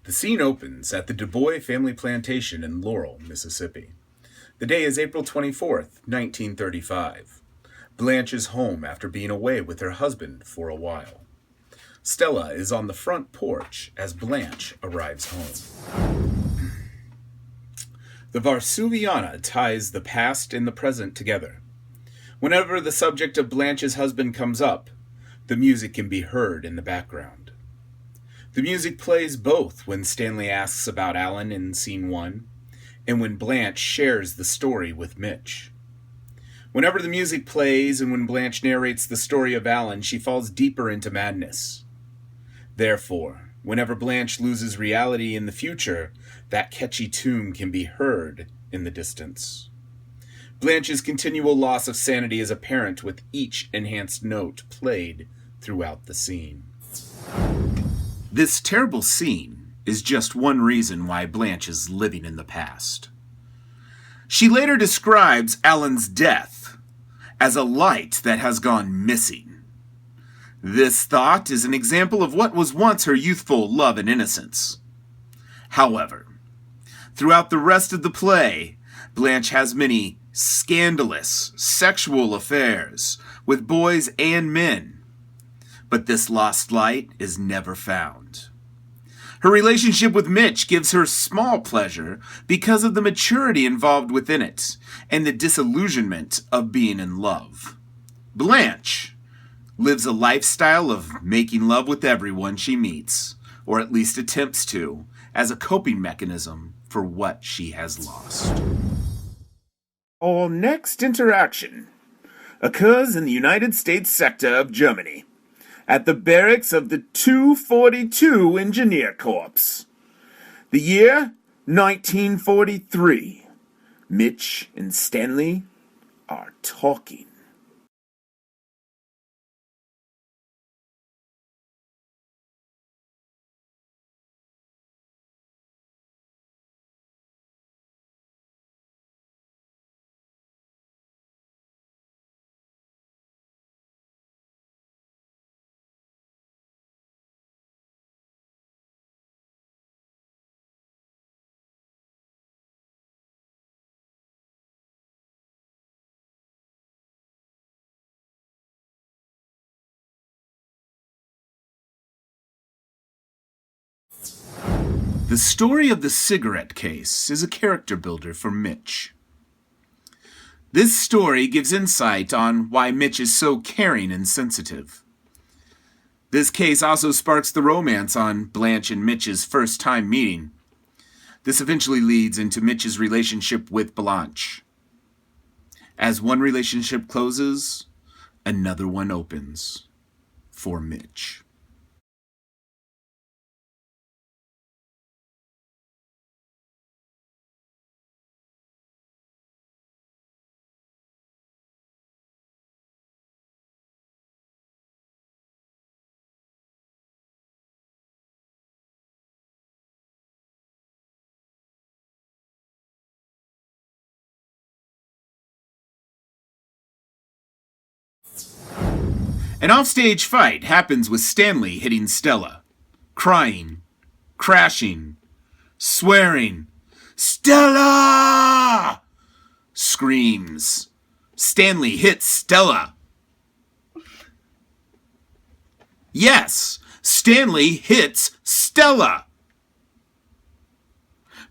The scene opens at the Du Bois family plantation in Laurel, Mississippi. The day is April 24th, 1935. Blanche is home after being away with her husband for a while. Stella is on the front porch as Blanche arrives home. The Varsuviana ties the past and the present together. Whenever the subject of Blanche's husband comes up, the music can be heard in the background. The music plays both when Stanley asks about Alan in Scene 1 and when Blanche shares the story with Mitch. Whenever the music plays and when Blanche narrates the story of Alan, she falls deeper into madness. Therefore, whenever Blanche loses reality in the future, that catchy tune can be heard in the distance. Blanche's continual loss of sanity is apparent with each enhanced note played throughout the scene. This terrible scene is just one reason why Blanche is living in the past. She later describes Alan's death as a light that has gone missing. This thought is an example of what was once her youthful love and innocence. However, throughout the rest of the play, Blanche has many scandalous sexual affairs with boys and men. But this lost light is never found. Her relationship with Mitch gives her small pleasure because of the maturity involved within it and the disillusionment of being in love. Blanche lives a lifestyle of making love with everyone she meets, or at least attempts to, as a coping mechanism for what she has lost. Our next interaction occurs in the United States sector of Germany, at the barracks of the 242 Engineer Corps. The year 1943. Mitch and Stanley are talking. The story of the cigarette case is a character builder for Mitch. This story gives insight on why Mitch is so caring and sensitive. This case also sparks the romance on Blanche and Mitch's first time meeting. This eventually leads into Mitch's relationship with Blanche. As one relationship closes, another one opens for Mitch. An offstage fight happens with Stanley hitting Stella, crying, crashing, swearing. Stella! Screams. Stanley hits Stella. Yes, Stanley hits Stella.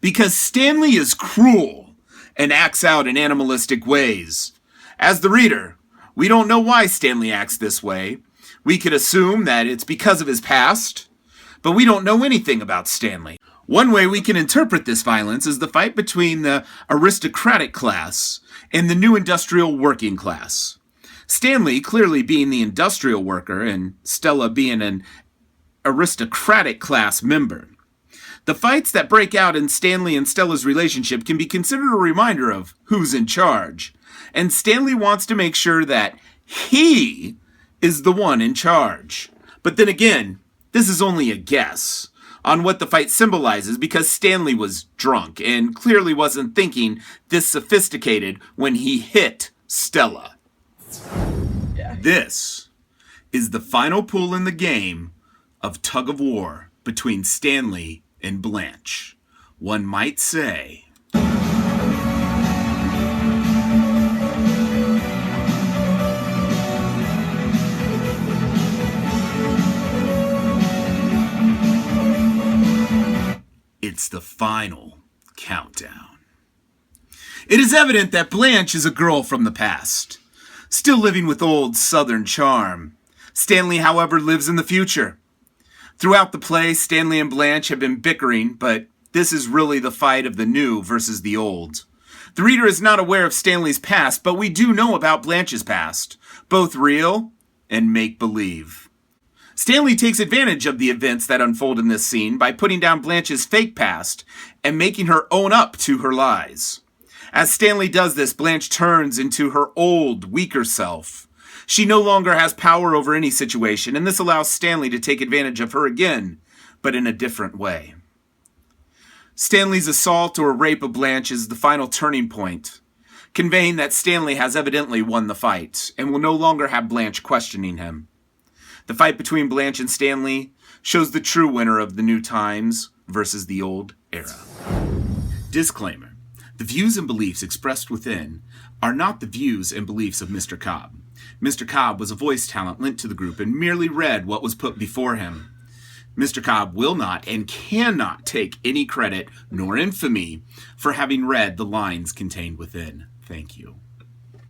Because Stanley is cruel and acts out in animalistic ways. As the reader, we don't know why Stanley acts this way. We could assume that it's because of his past, but we don't know anything about Stanley. One way we can interpret this violence is the fight between the aristocratic class and the new industrial working class. Stanley clearly being the industrial worker and Stella being an aristocratic class member. The fights that break out in Stanley and Stella's relationship can be considered a reminder of who's in charge. And Stanley wants to make sure that he is the one in charge. But then again, this is only a guess on what the fight symbolizes because Stanley was drunk and clearly wasn't thinking this sophisticated when he hit Stella. Yeah. This is the final pull in the game of tug of war between Stanley and Blanche. One might say, it's the final countdown. It is evident that Blanche is a girl from the past, still living with old Southern charm. Stanley, however, lives in the future. Throughout the play, Stanley and Blanche have been bickering, but this is really the fight of the new versus the old. The reader is not aware of Stanley's past, but we do know about Blanche's past, both real and make-believe. Stanley takes advantage of the events that unfold in this scene by putting down Blanche's fake past and making her own up to her lies. As Stanley does this, Blanche turns into her old, weaker self. She no longer has power over any situation, and this allows Stanley to take advantage of her again, but in a different way. Stanley's assault or rape of Blanche is the final turning point, conveying that Stanley has evidently won the fight, and will no longer have Blanche questioning him. The fight between Blanche and Stanley shows the true winner of the new times versus the old era. Disclaimer. The views and beliefs expressed within are not the views and beliefs of Mr. Cobb. Mr. Cobb was a voice talent lent to the group and merely read what was put before him. Mr. Cobb will not and cannot take any credit nor infamy for having read the lines contained within. Thank you.